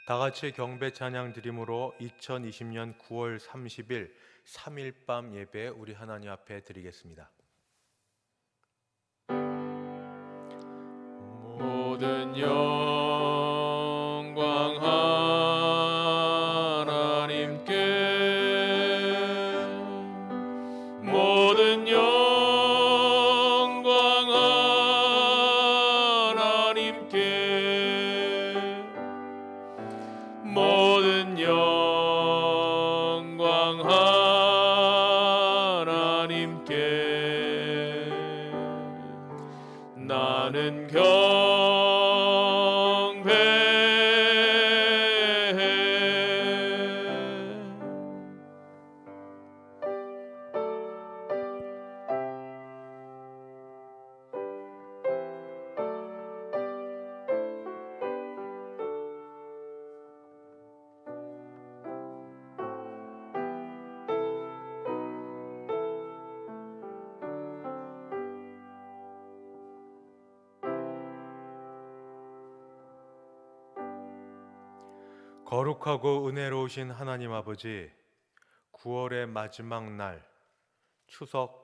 다 같이 경배 찬양 드림으로 2020년 9월 30일 3일밤 예배 우리 하나님 앞에 드리겠습니다. 모든 영광 하나님께, 모든 영광 하나님께, 모든 영광 하나님께. 나는 거룩하고 은혜로우신 하나님 아버지, 9월의 마지막 날 추석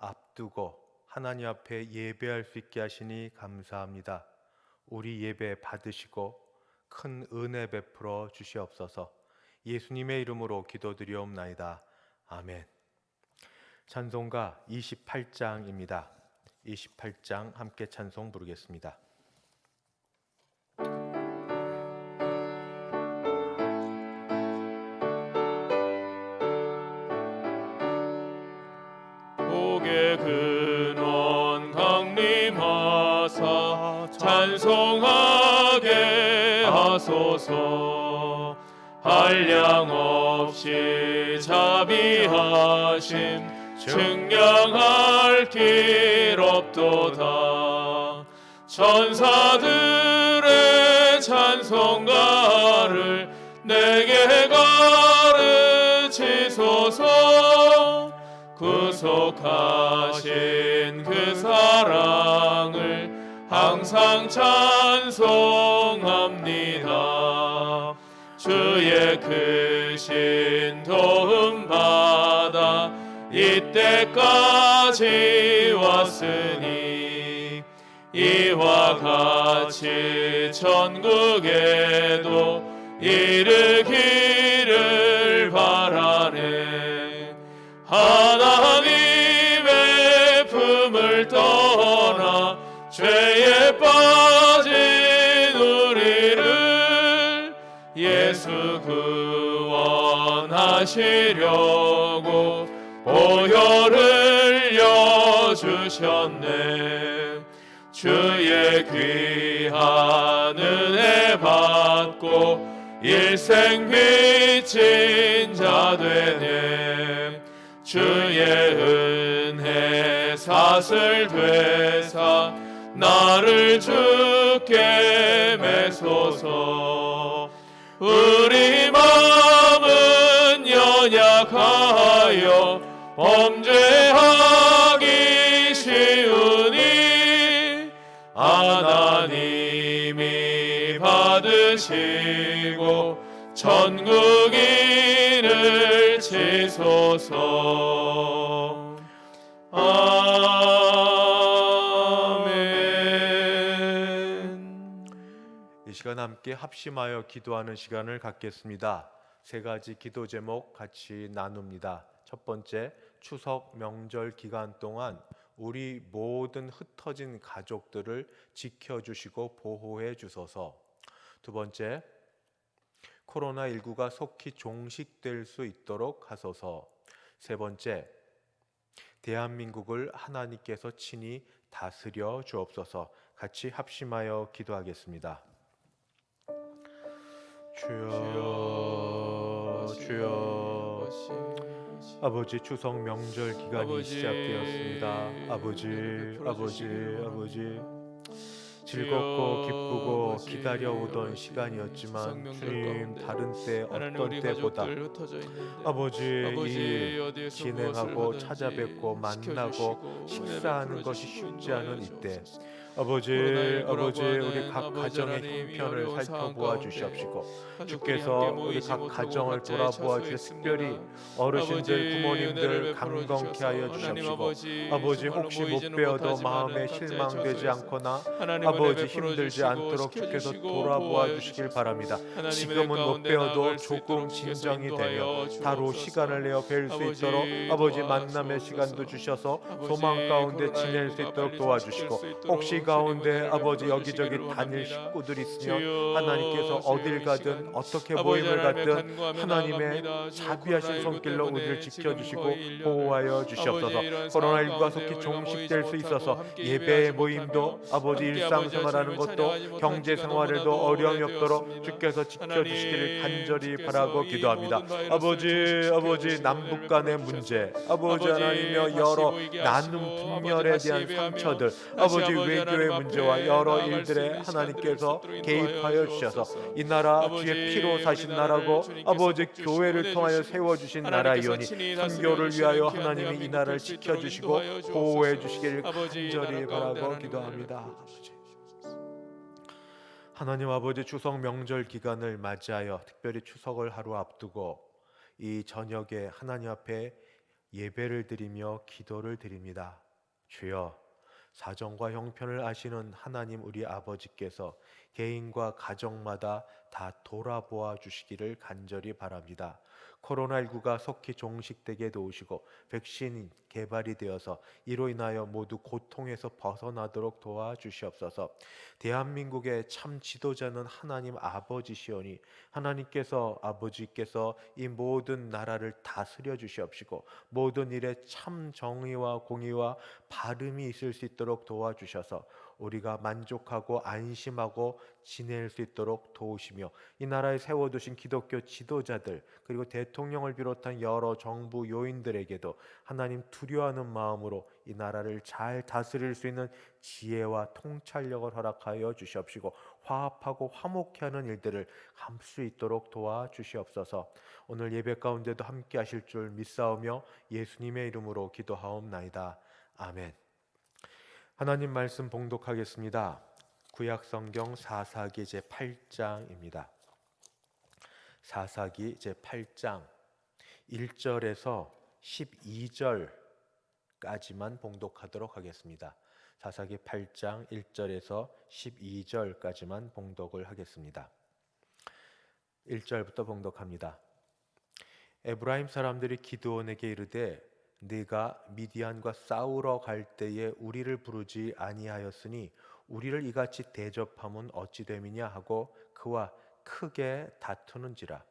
앞두고 하나님 앞에 예배할 수 있게 하시니 감사합니다. 우리 예배 받으시고 큰 은혜 베풀어 주시옵소서. 예수님의 이름으로 기도드리옵나이다. 아멘. 찬송가 28장입니다. 28장 함께 찬송 부르겠습니다. 복의 근원 강림하사 찬송하게 하소서. 한량없이 자비하심 증량할 길 없도다. 천사들의 찬송가를 내게 가르치소서. 구속하신 그 사랑을 항상 찬송합니다. 주의 크신 도움 받아 이때까지 왔으니 이와 같이 천국에도 이르기를 바라네. 하나님의 품을 떠나 죄에 빠진 우리를 예수 구원하시려고 보혈을 흘려주셨네. 주의 귀한 은혜 받고 일생 빚진 자 되네. 주의 은혜 사슬 되사 나를 주께 매소서. 우리 마음은 연약하여 범죄하기 쉬우니 하나님이 받으시고 천국인을 치소서. 아멘. 이 시간 함께 합심하여 기도하는 시간을 갖겠습니다. 세 가지 기도 제목 같이 나눕니다. 첫 번째, 추석 명절 기간 동안 우리 모든 흩어진 가족들을 지켜주시고 보호해 주소서. 두 번째, 코로나19가 속히 종식될 수 있도록 하소서. 세 번째, 대한민국을 하나님께서 친히 다스려 주옵소서. 같이 합심하여 기도하겠습니다. 주여, 주여. 아버지, 추석 명절 기간이 시작되었습니다. 아버지. 즐겁고 주여, 기쁘고 아버지, 기다려오던 아버지, 시간이었지만 추석명절 주님 가운데 다른 때 하나님 어떤 우리 때보다 가족들 흩어져 있는데 아버지 이 아버지 어디에서 무엇을 진행하고 하든지 찾아뵙고 만나고 지켜주시고 은혜 베풀어 식사하는 것이 주시고 쉽지 않은 인도하여 이때 주옵소서. 아버지 코로나19라고 우리 하는 각 아버지 가정의 하나님 이 형편을 어려운 상황 살펴보아 가운데 주시옵시고 가족들이 함께 주께서 우리 모이지 각 못하고 가정을 각자의 돌아보아 처소에 주셔 있습니다. 특별히 아버지 어르신들 은혜를 부모님들 베풀어 강건케 주셔서 하여 하나님 주시옵시고 아버지 아버지 정말로 혹시 못 모이지는 뵈어도 못하지만은 마음에 각자의 실망되지 처소에서 않거나 하나님 은혜 아버지 베풀어 힘들지 주시고 않도록 주께서 지켜주시고 돌아보아 보호하여 주시길 주셔서 바랍니다. 하나님 은혜 지금은 못 가운데 뵈어도 나아갈 수 조금 있도록 주께서 진정이 되면 인도하여 바로 주옵소서. 시간을 내어 뵐 수 있도록 아버지 아버지 만남의 도와주옵소서. 시간도 주셔서 소망 아버지 가운데 지낼 수 코로나19가 있도록 빨리 종식될 도와주시고 수 있도록 혹시 주님 가운데 은혜를 아버지 베풀어 여기저기 주시기를 다닐 원합니다. 식구들이 있으면 하나님께서 주여 주여 어딜 이 가든 시간 어떻게 아버지 모임을 하나님의 갖든 간구하며 하나님의 나아갑니다. 주여 자비하신 코로나19 손길로 우리를 때문에 지금 지켜주시고 거의 1년을 보호하여 아버지 주시옵소서. 이런 상황 코로나19가 가운데 속히 우리가 모이지 종식될 수 못하고 있어서 함께 예배의 예배하지 못하며 모임도 아버지 함께 아버지 일상생활하는 주님을 것도 찬양하지 못한 지가 경제생활에도 너무나도 어려움이 없도록 오래되었습니다. 주께서 지켜주시기를 하나님 간절히 주께서 바라고 이 기도합니다. 모든 바이러스를 아버지 주시고 남북 은혜를 간의 베풀어 주셔서 문제 아버지 하나님이여 다시 여러 모이게 나눔 하시고 아버지 분열에 다시 대한 예배하며 상처들 다시 아버지 아버지 하나님 외교의 문제와 앞에 여러 나아갈 수 일들에 있는 시간들이 될 수 하나님께서 있도록 인도하여 개입하여 주셔서 주옵소서. 이 나라 주의 피로 아버지 사신 우리나라를 나라고 주님께서 아버지 복 주시고 교회를 은혜 통하여 주시고 세워주신 하나님께서 나라이오니 친히 다스려 선교를 주시는 위하여 귀한 하나님이 이 대한민국 나라를 될 수 있도록 지켜주시고 인도하여 보호해 주옵소서. 주시기를 아버지 이 나라 간절히 가운데 바라고 하나님 은혜를 기도합니다. 베풀어 주시옵소서. 하나님 아버지 추석 명절 기간을 맞이하여 특별히 추석을 하루 앞두고 이 저녁에 하나님 앞에 예배를 드리며 기도를 드립니다. 주여, 사정과 형편을 아시는 하나님 우리 아버지께서 개인과 가정마다 다 돌아보아 주시기를 간절히 바랍니다. 코로나19가 속히 종식되게 도우시고 백신 개발이 되어서 이로 인하여 모두 고통에서 벗어나도록 도와주시옵소서. 대한민국의 참 지도자는 하나님 아버지시오니 하나님께서 아버지께서 이 모든 나라를 다스려 주시옵시고 모든 일에 참 정의와 공의와 바름이 있을 수 있도록 도와주셔서 우리가 만족하고 안심하고 지낼 수 있도록 도우시며 이 나라에 세워두신 기독교 지도자들 그리고 대통령을 비롯한 여러 정부 요인들에게도 하나님 두려워하는 마음으로 이 나라를 잘 다스릴 수 있는 지혜와 통찰력을 허락하여 주시옵시고 화합하고 화목케 하는 일들을 할 수 있도록 도와주시옵소서. 오늘 예배 가운데도 함께 하실 줄 믿사오며 예수님의 이름으로 기도하옵나이다. 아멘. 하나님 말씀 봉독하겠습니다. 구약성경 사사기 제8장입니다. 사사기 제8장 1절에서 12절까지만 봉독하도록 하겠습니다. 사사기 8장 1절에서 12절까지만 봉독을 하겠습니다. 1절부터 봉독합니다. 에브라임 사람들이 기드온에게 이르되 네가 미디안과 싸우러 갈 때에 우리를 부르지 아니하였으니 우리를 이같이 대접함은 어찌 됨이냐 하고 그와 크게 다투는지라.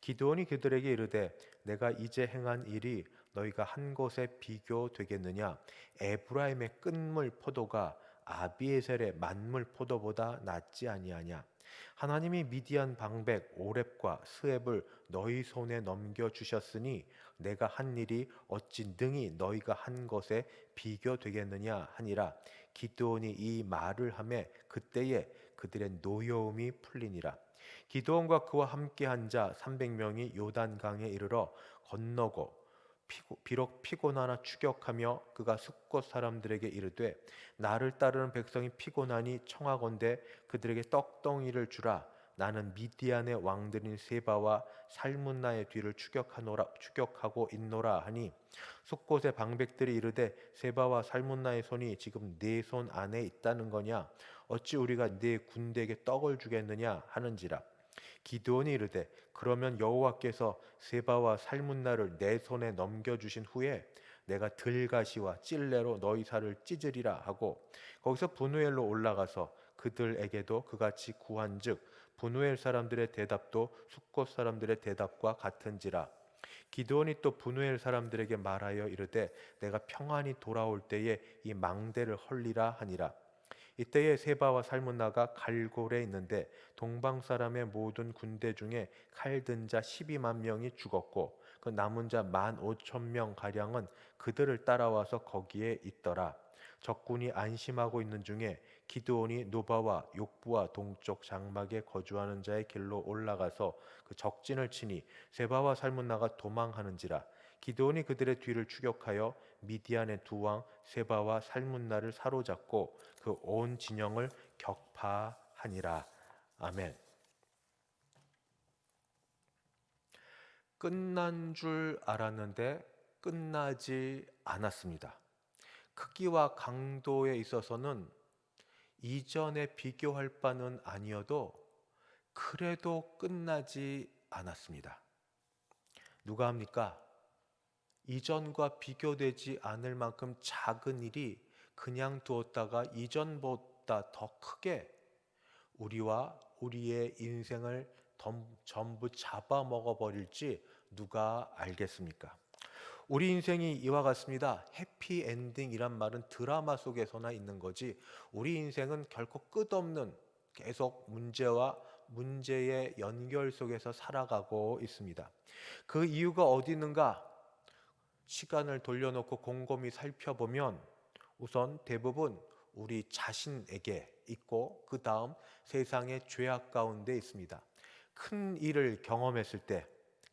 기드온이 그들에게 이르되 내가 이제 행한 일이 너희가 한 것에 비교되겠느냐. 에브라임의 끝물 포도가 아비에셀의 만물 포도보다 낫지 아니하냐. 하나님이 미디안 방백 오렙과 스앱을 너희 손에 넘겨주셨으니 내가 한 일이 어찌 능히 너희가 한 것에 비교되겠느냐 하니라. 기드온이 이 말을 하매 그때에 그들의 노여움이 풀리니라. 기드온과 그와 함께한 자 300명이 요단강에 이르러 건너고 비록 피곤하나 추격하며 그가 숫곳 사람들에게 이르되 나를 따르는 백성이 피곤하니 청하건대 그들에게 떡덩이를 주라. 나는 미디안의 왕들인 세바와 살문나의 뒤를 추격하고 있노라 하니 숫곳의 방백들이 이르되 세바와 살문나의 손이 지금 네 손 안에 있다는 거냐. 어찌 우리가 네 군대에게 떡을 주겠느냐 하는지라. 기드온이 이르되 그러면 여호와께서 세바와 살문나를 내 손에 넘겨주신 후에 내가 들가시와 찔레로 너희 살을 찢으리라 하고 거기서 분우엘로 올라가서 그들에게도 그같이 구한즉 분우엘 사람들의 대답도 숫곳 사람들의 대답과 같은지라. 기드온이 또 분우엘 사람들에게 말하여 이르되 내가 평안히 돌아올 때에 이 망대를 헐리라 하니라. 이때에 세바와 살문나가 갈골에 있는데 동방 사람의 모든 군대 중에 칼 든 자 12만 명이 죽었고 그 남은 자 15,000명 가량은 그들을 따라와서 거기에 있더라. 적군이 안심하고 있는 중에 기드온이 노바와 욕부와 동쪽 장막에 거주하는 자의 길로 올라가서 그 적진을 치니 세바와 살문나가 도망하는지라. 기드온이 그들의 뒤를 추격하여 미디안의 두 왕 세바와 살문나를 사로잡고 그 온 진영을 격파하니라. 아멘. 끝난 줄 알았는데 끝나지 않았습니다. 크기와 강도에 있어서는 이전에 비교할 바는 아니어도 그래도 끝나지 않았습니다. 누가 합니까? 이전과 비교되지 않을 만큼 작은 일이 그냥 두었다가 이전보다 더 크게 우리와 우리의 인생을 전부 잡아먹어 버릴지 누가 알겠습니까? 우리 인생이 이와 같습니다. 해피엔딩이란 말은 드라마 속에서나 있는 거지, 우리 인생은 결코 끝없는 계속 문제와 문제의 연결 속에서 살아가고 있습니다. 그 이유가 어디 있는가? 시간을 돌려놓고 곰곰이 살펴보면 우선 대부분 우리 자신에게 있고, 그 다음 세상의 죄악 가운데 있습니다. 큰 일을 경험했을 때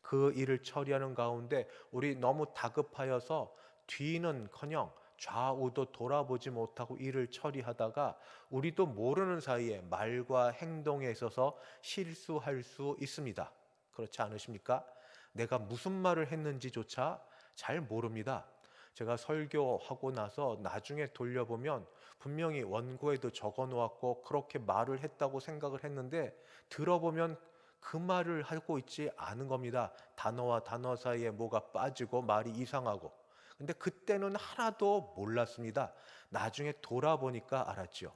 그 일을 처리하는 가운데 우리 너무 다급하여서 뒤는커녕 좌우도 돌아보지 못하고 일을 처리하다가 우리도 모르는 사이에 말과 행동에 있어서 실수할 수 있습니다. 그렇지 않으십니까? 내가 무슨 말을 했는지조차 잘 모릅니다. 제가 설교하고 나서 나중에 돌려보면 분명히 원고에도 적어 놓았고 그렇게 말을 했다고 생각을 했는데, 들어보면 그 말을 하고 있지 않은 겁니다. 단어와 단어 사이에 뭐가 빠지고 말이 이상하고. 근데 그때는 하나도 몰랐습니다. 나중에 돌아보니까 알았죠.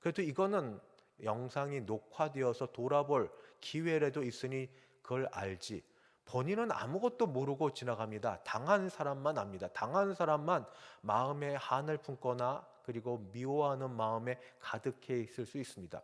그래도 이거는 영상이 녹화되어서 돌아볼 기회라도 있으니 그걸 알지, 본인은 아무것도 모르고 지나갑니다. 당한 사람만 압니다. 당한 사람만 마음에 한을 품거나 그리고 미워하는 마음에 가득해 있을 수 있습니다.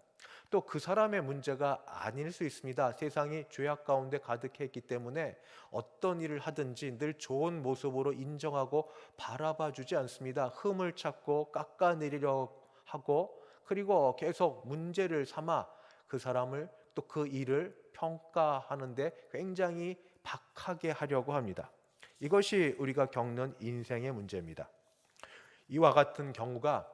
또 그 사람의 문제가 아닐 수 있습니다. 세상이 죄악 가운데 가득해 있기 때문에 어떤 일을 하든지 늘 좋은 모습으로 인정하고 바라봐 주지 않습니다. 흠을 찾고 깎아내리려 하고, 그리고 계속 문제를 삼아 그 사람을, 또 그 일을 평가하는데 굉장히 박하게 하려고 합니다. 이것이 우리가 겪는 인생의 문제입니다. 이와 같은 경우가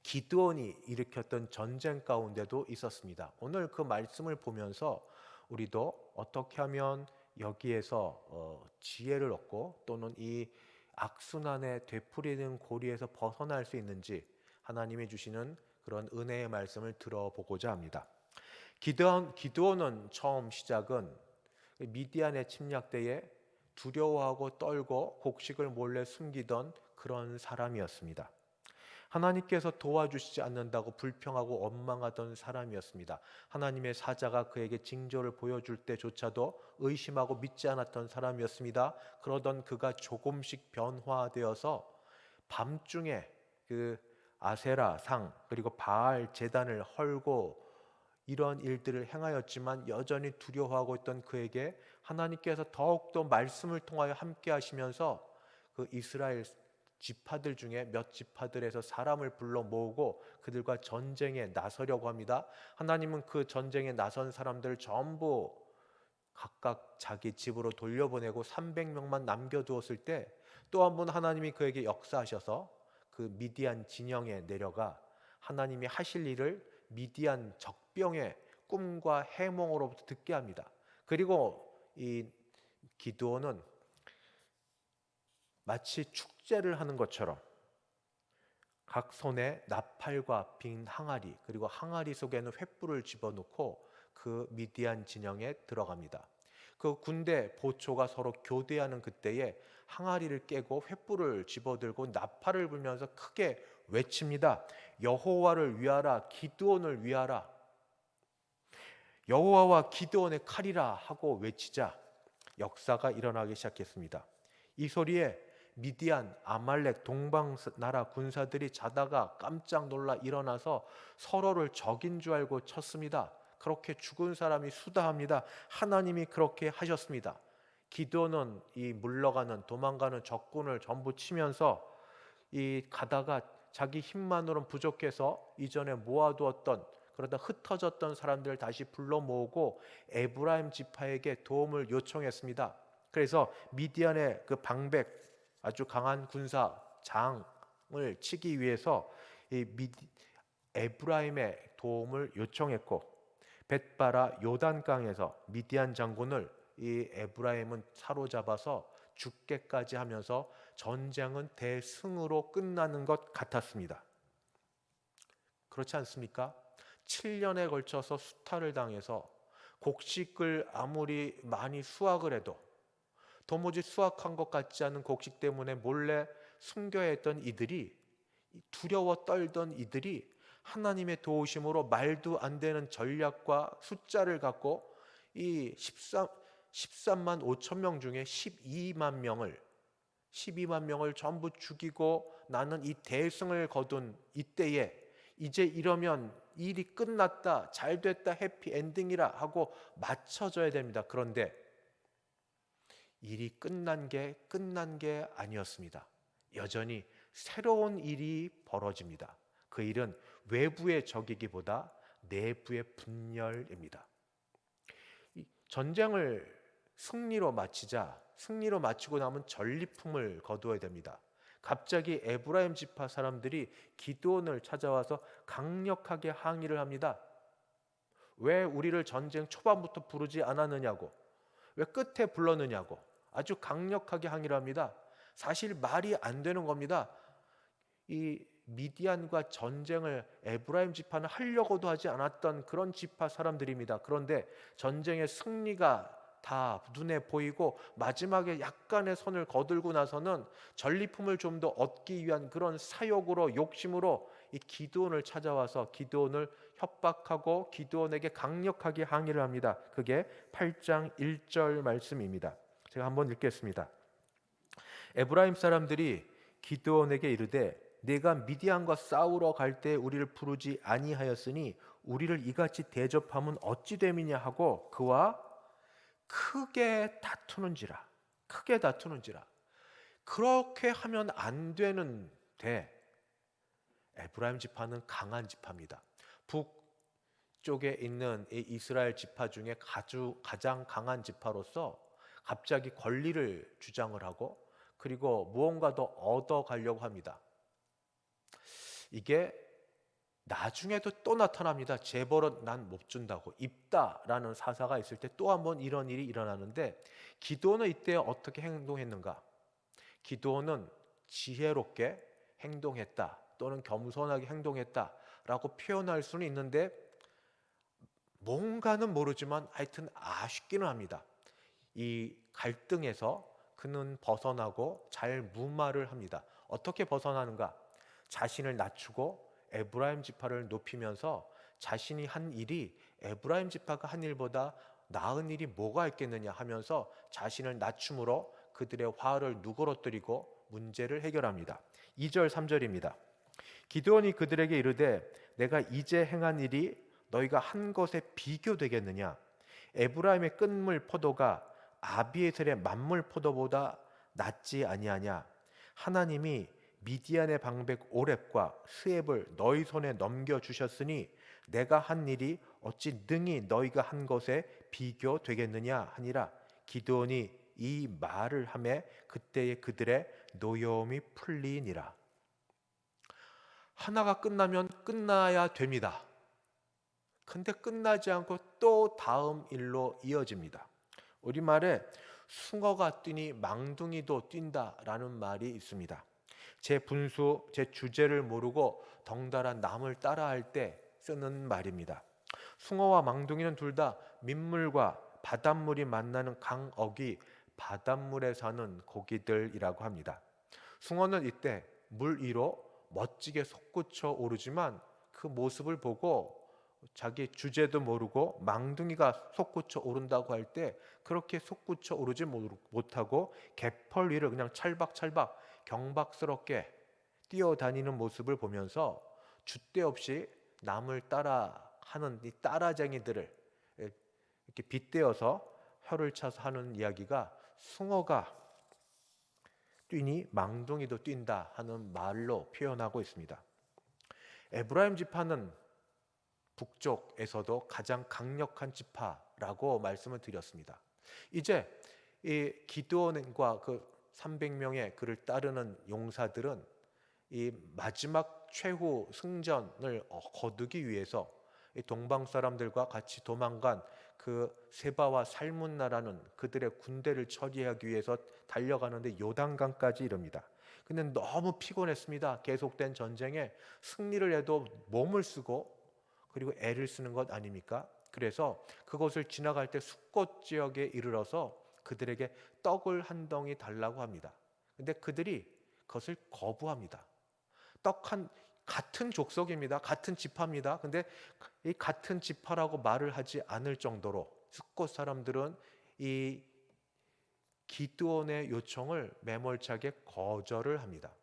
기드온이 일으켰던 전쟁 가운데도 있었습니다. 오늘 그 말씀을 보면서 우리도 어떻게 하면 여기에서 지혜를 얻고 또는 이 악순환의 되풀이되는 고리에서 벗어날 수 있는지 하나님이 주시는 그런 은혜의 말씀을 들어보고자 합니다. 기드온은 처음 시작은 미디안의 침략 때에 두려워하고 떨고 곡식을 몰래 숨기던 그런 사람이었습니다. 하나님께서 도와주시지 않는다고 불평하고 원망하던 사람이었습니다. 하나님의 사자가 그에게 징조를 보여줄 때조차도 의심하고 믿지 않았던 사람이었습니다. 그러던 그가 조금씩 변화되어서 밤중에 그 아세라 상 그리고 바알 제단을 헐고 이런 일들을 행하였지만 여전히 두려워하고 있던 그에게 하나님께서 더욱더 말씀을 통하여 함께 하시면서 그 이스라엘 지파들 중에 몇 지파들에서 사람을 불러 모으고 그들과 전쟁에 나서려고 합니다. 하나님은 그 전쟁에 나선 사람들을 전부 각각 자기 집으로 돌려보내고 300명만 남겨두었을 때 또 한 번 하나님이 그에게 역사하셔서 그 미디안 진영에 내려가 하나님이 하실 일을 미디안 적병의 꿈과 해몽으로부터 듣게 합니다. 그리고 이 기드온은 마치 축제를 하는 것처럼 각 손에 나팔과 빈 항아리, 그리고 항아리 속에는 횃불을 집어넣고 그 미디안 진영에 들어갑니다. 그 군대 보초가 서로 교대하는 그때에 항아리를 깨고 횃불을 집어들고 나팔을 불면서 크게 외칩니다. 여호와를 위하라, 기드온을 위하라. 여호와와 기드온의 칼이라 하고 외치자 역사가 일어나기 시작했습니다. 이 소리에 미디안, 아말렉, 동방 나라 군사들이 자다가 깜짝 놀라 일어나서 서로를 적인 줄 알고 쳤습니다. 그렇게 죽은 사람이 수다합니다. 하나님이 그렇게 하셨습니다. 기드온은 이 물러가는 도망가는 적군을 전부 치면서 이 가다가 자기 힘만으로는 부족해서 이전에 모아두었던, 그러다 흩어졌던 사람들을 다시 불러 모으고 에브라임 지파에게 도움을 요청했습니다. 그래서 미디안의 그 방백, 아주 강한 군사 장을 치기 위해서 에브라임의 도움을 요청했고, 벳바라 요단강에서 미디안 장군을 이 에브라임은 사로잡아서 죽게까지 하면서 전쟁은 대승으로 끝나는 것 같았습니다. 그렇지 않습니까? 7년에 걸쳐서 수탈을 당해서 곡식을 아무리 많이 수확을 해도 도무지 수확한 것 같지 않은 곡식 때문에 몰래 숨겨야 했던 이들이, 두려워 떨던 이들이 하나님의 도우심으로 말도 안 되는 전략과 숫자를 갖고 이 13만 5천 명 중에 12만 명을 전부 죽이고 나는 이 대승을 거둔 이때에, 이제 이러면 일이 끝났다, 잘 됐다, 해피 엔딩이라 하고 맞춰져야 됩니다. 그런데 일이 끝난 게 아니었습니다. 여전히 새로운 일이 벌어집니다. 그 일은 외부의 적이기보다 내부의 분열입니다. 전쟁을 승리로 마치고 남은 전리품을 거두어야 됩니다. 갑자기 에브라임 지파 사람들이 기드온을 찾아와서 강력하게 항의를 합니다. 왜 우리를 전쟁 초반부터 부르지 않았느냐고, 왜 끝에 불렀느냐고 아주 강력하게 항의를 합니다. 사실 말이 안 되는 겁니다. 이 미디안과 전쟁을 에브라임 지파는 하려고도 하지 않았던 그런 지파 사람들입니다. 그런데 전쟁의 승리가 다 눈에 보이고 마지막에 약간의 선을 거들고 나서는 전리품을 좀 더 얻기 위한 그런 사욕으로, 욕심으로 이 기드온을 찾아와서 기드온을 협박하고 기드온에게 강력하게 항의를 합니다. 그게 8장 1절 말씀입니다. 제가 한번 읽겠습니다. 에브라임 사람들이 기드온에게 이르되 네가 미디안과 싸우러 갈 때 우리를 부르지 아니하였으니 우리를 이같이 대접함은 어찌 됨이냐 하고 그와 크게 다투는지라. 그렇게 하면 안 되는데, 에브라임 지파는 강한 지파입니다. 북쪽에 있는 이 이스라엘 지파 중에 가장 강한 지파로서 갑자기 권리를 주장을 하고, 그리고 무언가 더 얻어가려고 합니다. 이게 나중에도 또 나타납니다. 재벌은 난 못 준다고, 입다라는 사사가 있을 때 또 한 번 이런 일이 일어나는데, 기드온은 이때 어떻게 행동했는가? 기드온은 지혜롭게 행동했다 또는 겸손하게 행동했다라고 표현할 수는 있는데, 뭔가는 모르지만 하여튼 아쉽기는 합니다. 이 갈등에서 그는 벗어나고 잘 무마를 합니다. 어떻게 벗어나는가? 자신을 낮추고 에브라임 지파를 높이면서 자신이 한 일이 에브라임 지파가 한 일보다 나은 일이 뭐가 있겠느냐 하면서 자신을 낮춤으로 그들의 화를 누그러뜨리고 문제를 해결합니다. 2절 3절입니다. 기드온이 그들에게 이르되 내가 이제 행한 일이 너희가 한 것에 비교되겠느냐? 에브라임의 끈물 포도가 아비에셀의 만물 포도보다 낫지 아니하냐? 하나님이 미디안의 방백 오렙과 스앱을 너희 손에 넘겨주셨으니 내가 한 일이 어찌 능히 너희가 한 것에 비교되겠느냐 하니라. 기드온이 이 말을 하매 그때에 그들의 노여움이 풀리니라. 하나가 끝나면 끝나야 됩니다. 근데 끝나지 않고 또 다음 일로 이어집니다. 우리말에 숭어가 뛰니 망둥이도 뛴다라는 말이 있습니다. 제 분수, 제 주제를 모르고 덩달아 남을 따라할 때 쓰는 말입니다. 숭어와 망둥이는 둘 다 민물과 바닷물이 만나는 강어귀, 바닷물에 사는 고기들이라고 합니다. 숭어는 이때 물 위로 멋지게 솟구쳐 오르지만 그 모습을 보고 자기 주제도 모르고 망둥이가 솟구쳐 오른다고 할 때 그렇게 솟구쳐 오르지 못하고 갯벌 위를 그냥 찰박찰박 경박스럽게 뛰어다니는 모습을 보면서 줏대 없이 남을 따라하는 이 따라쟁이들을 이렇게 빗대어서 혀를 차서 하는 이야기가, 숭어가 뛰니 망둥이도 뛴다 하는 말로 표현하고 있습니다. 에브라임 지파는 북쪽에서도 가장 강력한 지파라고 말씀을 드렸습니다. 이제 이 기드온과 그 300명의 그를 따르는 용사들은 이 마지막 최후 승전을 거두기 위해서 이 동방 사람들과 같이 도망간 그 세바와 살문나라는 그들의 군대를 처리하기 위해서 달려가는데 요단강까지 이릅니다. 근데 너무 피곤했습니다. 계속된 전쟁에 승리를 해도 몸을 쓰고 그리고 애를 쓰는 것 아닙니까? 그래서 그곳을 지나갈 때 숫곳 지역에 이르러서 그들에게 떡을 한 덩이 달라고 합니다. 근데 그들이 그것을 거부합니다. 같은 족속입니다. 같은 지파입니다. 근데 이 같은 지파라고 말을 하지 않을 정도로 숫곳 사람들은 이 기드온의 요청을 매몰차게 거절을 합니다.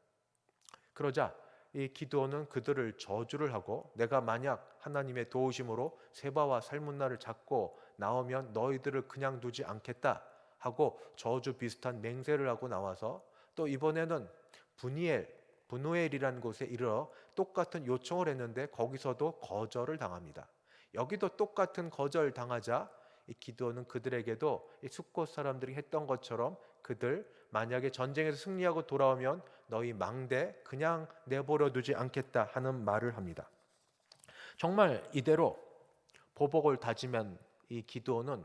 그러자 이 기드온은 그들을 저주를 하고 내가 만약 하나님의 도우심으로 세바와 살문나를 잡고 나오면 너희들을 그냥 두지 않겠다 하고 저주 비슷한 맹세를 하고 나와서 또 이번에는 분우엘이라는 곳에 이르러 똑같은 요청을 했는데 거기서도 거절을 당합니다. 여기도 똑같은 거절 당하자 이 기드온은 그들에게도 이 숫곳 사람들이 했던 것처럼 그들 만약에 전쟁에서 승리하고 돌아오면 너희 망대 그냥 내버려 두지 않겠다 하는 말을 합니다. 정말 이대로 보복을 다지면 이 기드온은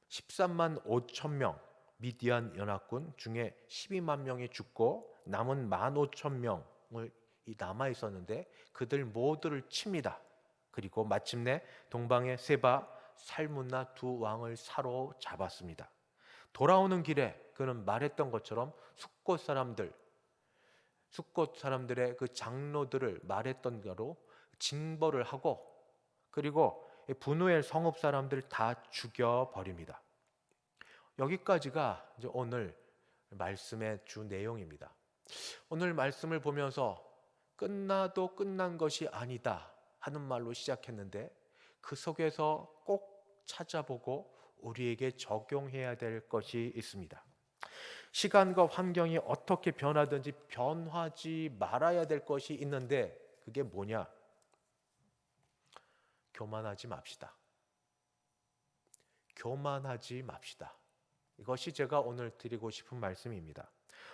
13만 5천 명 미디안 연합군 중에 12만 명이 죽고 남은 15,000명을 남아 있었는데 그들 모두를 칩니다. 그리고 마침내 동방의 세바, 살문나 두 왕을 사로잡았습니다. 돌아오는 길에 그는 말했던 것처럼 숫곳 사람들의 그 장로들을 말했던 대로 징벌을 하고 그리고 분우엘 성읍 사람들 다 죽여버립니다. 여기까지가 이제 오늘 말씀의 주 내용입니다. 오늘 말씀을 보면서 끝나도 끝난 것이 아니다 하는 말로 시작했는데 그 속에서 꼭 찾아보고 우리에게 적용해야 될 것이 있습니다. 시간과 환경이 어떻게 변하든지 변하지 말아야 될 것이 있는데 그게 뭐냐? 교만하지 맙시다. 교만하지 맙시다. 이것이 제가 오늘 드리고 싶은 말씀입니다.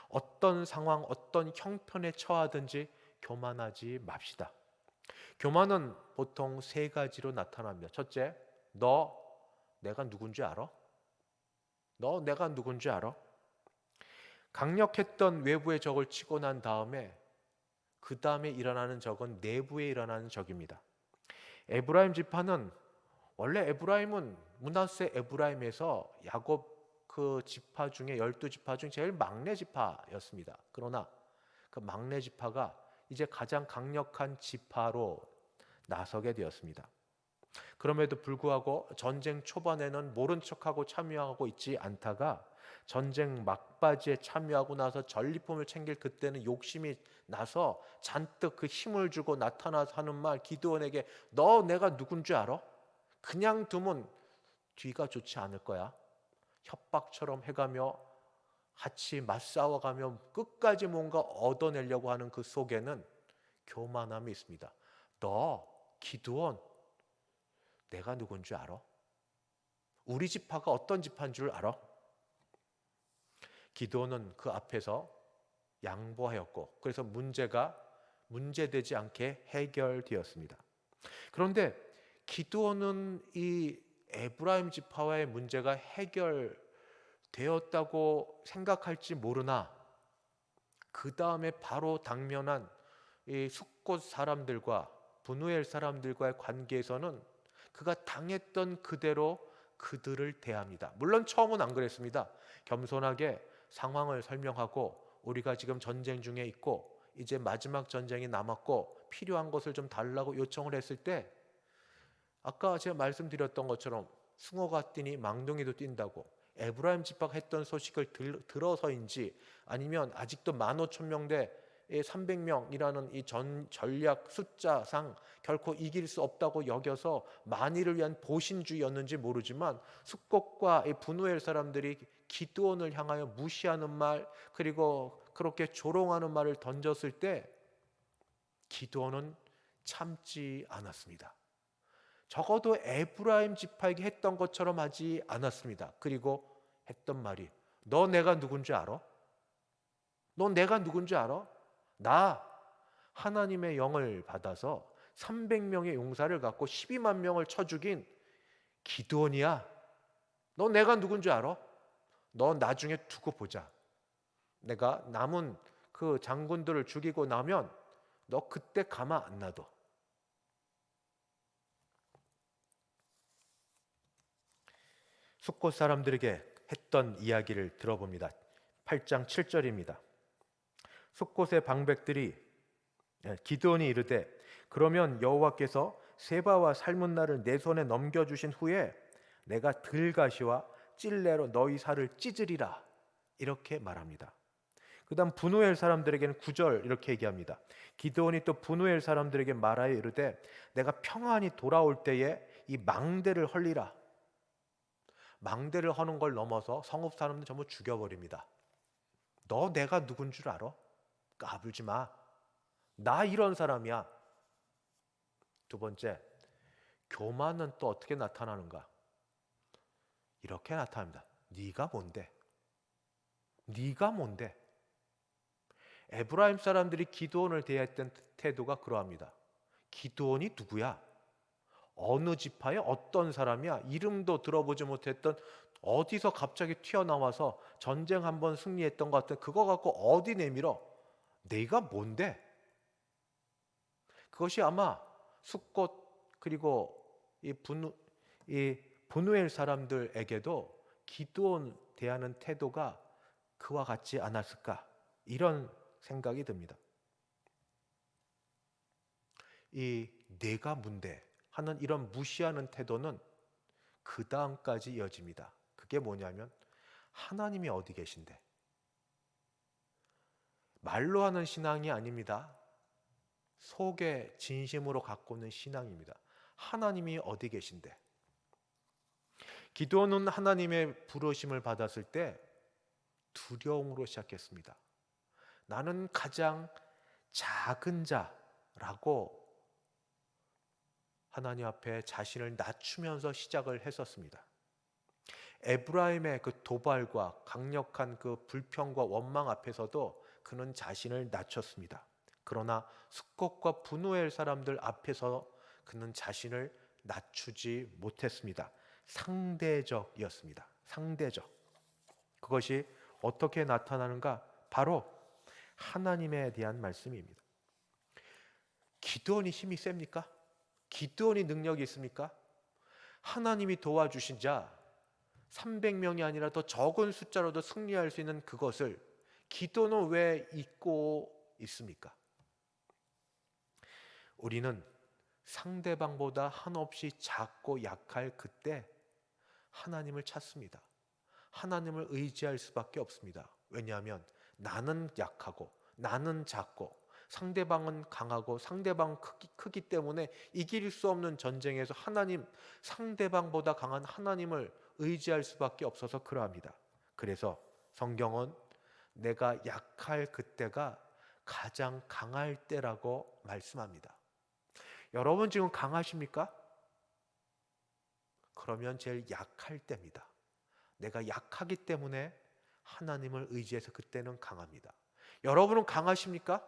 어떤 상황, 어떤 형편에 처하든지 교만하지 맙시다. 교만은 보통 세 가지로 나타납니다. 첫째, 너 내가 누군지 알아? 너 내가 누군지 알아? 강력했던 외부의 적을 치고 난 다음에 그 다음에 일어나는 적은 내부에 일어나는 적입니다. 에브라임 지파는 원래 에브라임은 므낫세 에브라임에서 야곱 그 지파 중에 12지파 중 제일 막내 지파였습니다. 그러나 그 막내 지파가 이제 가장 강력한 지파로 나서게 되었습니다. 그럼에도 불구하고 전쟁 초반에는 모른 척하고 참여하고 있지 않다가 전쟁 막바지에 참여하고 나서 전리품을 챙길 그때는 욕심이 나서 잔뜩 그 힘을 주고 나타나서 하는 말 기드온에게 너 내가 누군지 알아? 그냥 두면 뒤가 좋지 않을 거야. 협박처럼 해가며 같이 맞싸워가며 끝까지 뭔가 얻어내려고 하는 그 속에는 교만함이 있습니다. 너 기드온 내가 누군지 알아? 우리 지파가 어떤 지파인 줄 알아? 기드온은 그 앞에서 양보하였고 그래서 문제되지 않게 해결되었습니다. 그런데 기드온은 이 에브라임 지파와의 문제가 해결되었다고 생각할지 모르나 그 다음에 바로 당면한 이 숫곳 사람들과 분우엘 사람들과의 관계에서는 그가 당했던 그대로 그들을 대합니다. 물론 처음은 안 그랬습니다. 겸손하게 상황을 설명하고 우리가 지금 전쟁 중에 있고 이제 마지막 전쟁이 남았고 필요한 것을 좀 달라고 요청을 했을 때 아까 제가 말씀드렸던 것처럼 숭어가 뛰니 망둥이도 뛴다고 에브라임 지파가 했던 소식을 들어서인지 아니면 아직도 15,000명대 300명이라는 이 전략 숫자상 결코 이길 수 없다고 여겨서 만일을 위한 보신주의였는지 모르지만 숫곳과 이 분우엘 사람들이 기드온을 향하여 무시하는 말, 그리고 그렇게 조롱하는 말을 던졌을 때 기드온은 참지 않았습니다. 적어도 에브라임 지파에게 했던 것처럼 하지 않았습니다. 그리고 했던 말이, 너 내가 누군지 알아? 너 내가 누군지 알아? 나 하나님의 영을 받아서 300명의 용사를 갖고 12만 명을 쳐 죽인 기드온이야. 너 내가 누군지 알아? 너 나중에 두고 보자. 내가 남은 그 장군들을 죽이고 나면 너 그때 가만 안 놔둬. 숫곳 사람들에게 했던 이야기를 들어봅니다. 8장 7절입니다. 숫곳의 방백들이 기드온이 이르되, 그러면 여호와께서 세바와 살문나를 내 손에 넘겨주신 후에 내가 들가시와 찔레로 너희 살을 찢으리라, 이렇게 말합니다. 그 다음 분우엘 사람들에게는 9절 이렇게 얘기합니다. 기드온이 또 분우엘 사람들에게 말하여 이르되, 내가 평안히 돌아올 때에 이 망대를 헐리라. 망대를 허는 걸 넘어서 성읍 사람들 전부 죽여버립니다. 너 내가 누군 줄 알아? 까불지 마. 나 이런 사람이야. 두 번째, 교만은 또 어떻게 나타나는가? 이렇게 나타납니다. 네가 뭔데? 네가 뭔데? 에브라임 사람들이 기드온을 대했던 태도가 그러합니다. 기드온이 누구야? 어느 지파의 어떤 사람이야? 이름도 들어보지 못했던, 어디서 갑자기 튀어나와서 전쟁 한번 승리했던 것 같은 그거 갖고 어디 내밀어? 내가 뭔데? 그것이 아마 숫곳 그리고 이 분우엘 사람들에게도 기드온 대하는 태도가 그와 같지 않았을까, 이런 생각이 듭니다. 이 내가 뭔데 하는 이런 무시하는 태도는 그 다음까지 이어집니다. 그게 뭐냐면, 하나님이 어디 계신데? 말로 하는 신앙이 아닙니다. 속에 진심으로 갖고 있는 신앙입니다. 하나님이 어디 계신데? 기드온은 하나님의 부르심을 받았을 때 두려움으로 시작했습니다. 나는 가장 작은 자라고 하나님 앞에 자신을 낮추면서 시작을 했었습니다. 에브라임의 그 도발과 강력한 그 불평과 원망 앞에서도 그는 자신을 낮췄습니다. 그러나 숫곳과 분우엘 사람들 앞에서 그는 자신을 낮추지 못했습니다. 상대적이었습니다. 상대적. 그것이 어떻게 나타나는가? 바로 하나님에 대한 말씀입니다. 기드온이 힘이 셉니까? 기드온이 능력이 있습니까? 하나님이 도와주신 자 300명이 아니라 더 적은 숫자로도 승리할 수 있는 그것을 기드온은 왜 잊고 있습니까? 우리는 상대방보다 한없이 작고 약할 그때 하나님을 찾습니다. 하나님을 의지할 수밖에 없습니다. 왜냐하면 나는 약하고 나는 작고 상대방은 강하고 상대방 크기 때문에 이길 수 없는 전쟁에서 상대방보다 강한 하나님을 의지할 수밖에 없어서 그러합니다. 그래서 성경은 내가 약할 그때가 가장 강할 때라고 말씀합니다. 여러분 지금 강하십니까? 그러면 제일 약할 때입니다. 내가 약하기 때문에 하나님을 의지해서 그때는 강합니다. 여러분은 강하십니까?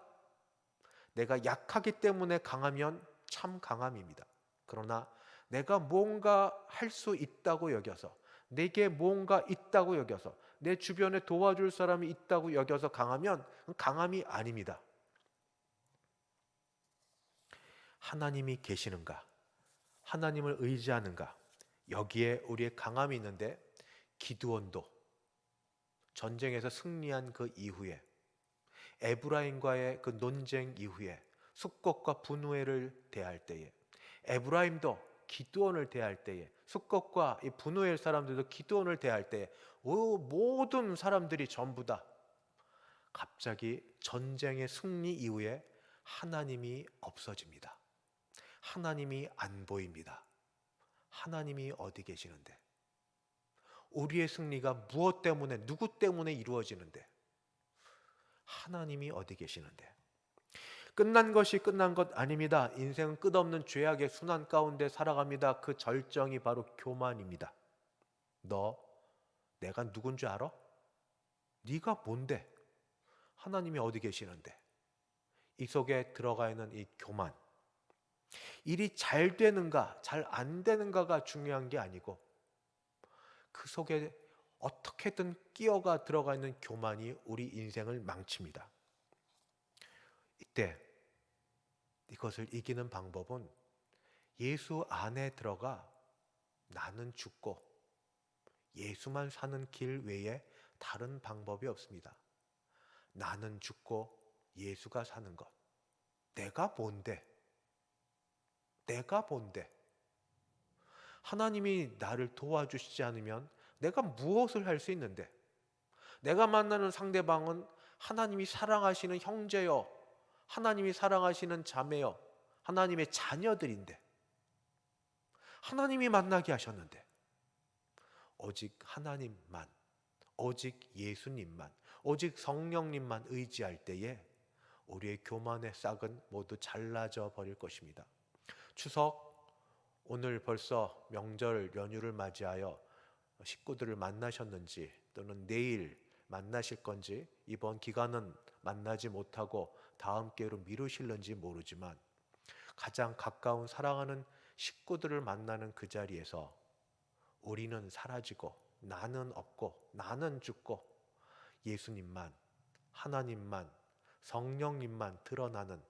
내가 약하기 때문에 강하면 참 강함입니다. 그러나 내가 뭔가 할 수 있다고 여겨서, 내게 뭔가 있다고 여겨서, 내 주변에 도와줄 사람이 있다고 여겨서 강하면 강함이 아닙니다. 하나님이 계시는가? 하나님을 의지하는가? 여기에 우리의 강함이 있는데, 기드온도 전쟁에서 승리한 그 이후에, 에브라임과의 그 논쟁 이후에 숫곳과 분우엘을 대할 때에, 에브라임도 기드온을 대할 때에, 숫곳과 이 분우엘 사람들도 기드온을 대할 때에 모든 사람들이 전부 다 갑자기 전쟁의 승리 이후에 하나님이 없어집니다. 하나님이 안 보입니다. 하나님이 어디 계시는데? 우리의 승리가 무엇 때문에, 누구 때문에 이루어지는데? 하나님이 어디 계시는데? 끝난 것이 끝난 것 아닙니다. 인생은 끝없는 죄악의 순환 가운데 살아갑니다. 그 절정이 바로 교만입니다. 너 내가 누군 줄 알아? 네가 뭔데? 하나님이 어디 계시는데? 이 속에 들어가 있는 이 교만, 일이 잘 되는가 잘 안 되는가가 중요한 게 아니고 그 속에 어떻게든 끼어가 들어가 있는 교만이 우리 인생을 망칩니다. 이때 이것을 이기는 방법은 예수 안에 들어가 나는 죽고 예수만 사는 길 외에 다른 방법이 없습니다. 나는 죽고 예수가 사는 것. 내가 뭔데? 내가 뭔데? 하나님이 나를 도와주시지 않으면 내가 무엇을 할 수 있는데? 내가 만나는 상대방은 하나님이 사랑하시는 형제요, 하나님이 사랑하시는 자매요, 하나님의 자녀들인데, 하나님이 만나게 하셨는데, 오직 하나님만, 오직 예수님만, 오직 성령님만 의지할 때에 우리의 교만의 싹은 모두 잘라져 버릴 것입니다. 추석, 오늘 벌써 명절 연휴를 맞이하여 식구들을 만나셨는지, 또는 내일 만나실 건지, 이번 기간은 만나지 못하고 다음 기회로 미루실는지 모르지만 가장 가까운 사랑하는 식구들을 만나는 그 자리에서 우리는 사라지고 나는 없고 나는 죽고 예수님만, 하나님만, 성령님만 드러나는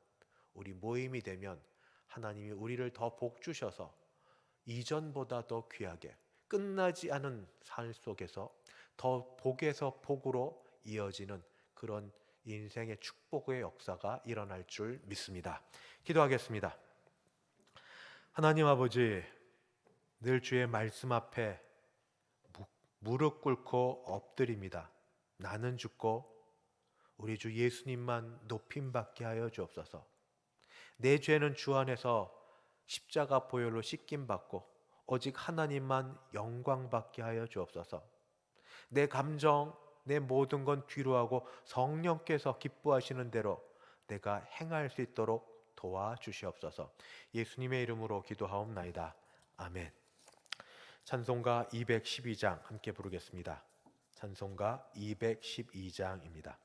우리 모임이 되면 하나님이 우리를 더 복 주셔서 이전보다 더 귀하게 끝나지 않은 삶 속에서 더 복에서 복으로 이어지는 그런 인생의 축복의 역사가 일어날 줄 믿습니다. 기도하겠습니다. 하나님 아버지, 늘 주의 말씀 앞에 무릎 꿇고 엎드립니다. 나는 죽고 우리 주 예수님만 높임받게 하여 주옵소서. 내 죄는 주 안에서 십자가 보혈로 씻김받고 오직 하나님만 영광받게 하여 주옵소서. 내 감정, 내 모든 건 뒤로 하고 성령께서 기뻐하시는 대로 내가 행할 수 있도록 도와주시옵소서. 예수님의 이름으로 기도하옵나이다. 아멘. 찬송가 212장 함께 부르겠습니다. 찬송가 212장입니다.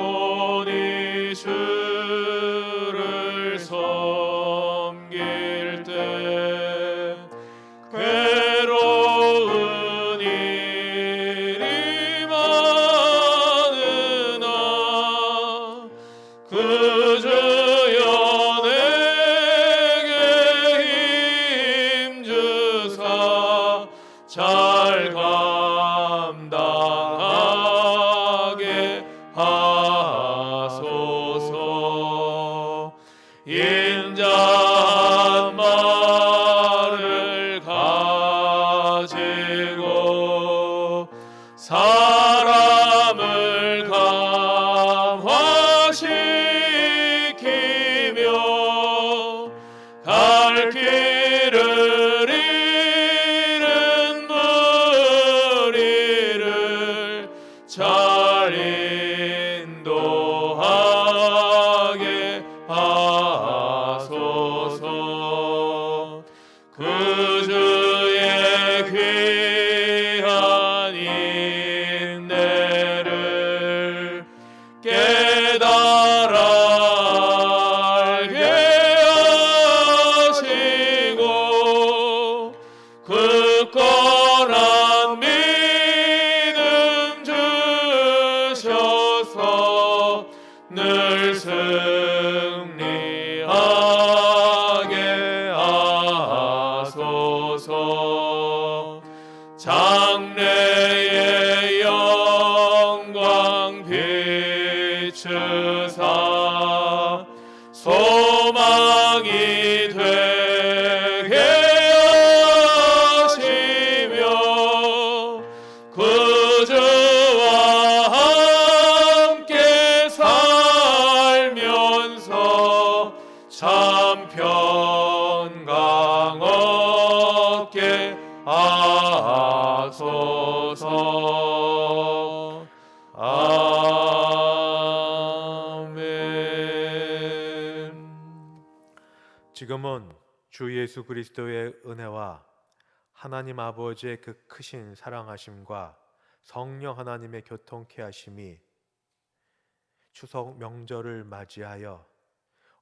겸손히 주를 섬길 때 괴로운 일이 많으나 그 주여 내게 힘주사 잘 감당하게 하소서. 인자한 말을 가지고 사람을 감화시키며 갈 길을 잃은 무리를 잘 인도하게 하소서. 그 주의 귀한 인내를 깨달아 알게 하시고 굳건한 믿음 주셔서 늘 승리하게 하소서. 장래의 영광 비추사 그저와 함께 살면서 참 평강 얻게 하소서. 아멘. 지금은 주 예수 그리스도의 은혜와 하나님 아버지의 그 크신 사랑하심과 성령 하나님의 교통케 하심이 추석 명절을 맞이하여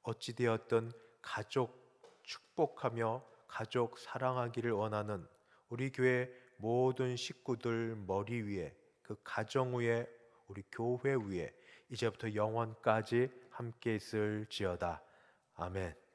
어찌되었든 가족 축복하며 가족 사랑하기를 원하는 우리 교회 모든 식구들 머리 위에, 그 가정 위에, 우리 교회 위에 이제부터 영원까지 함께 있을지어다. 아멘.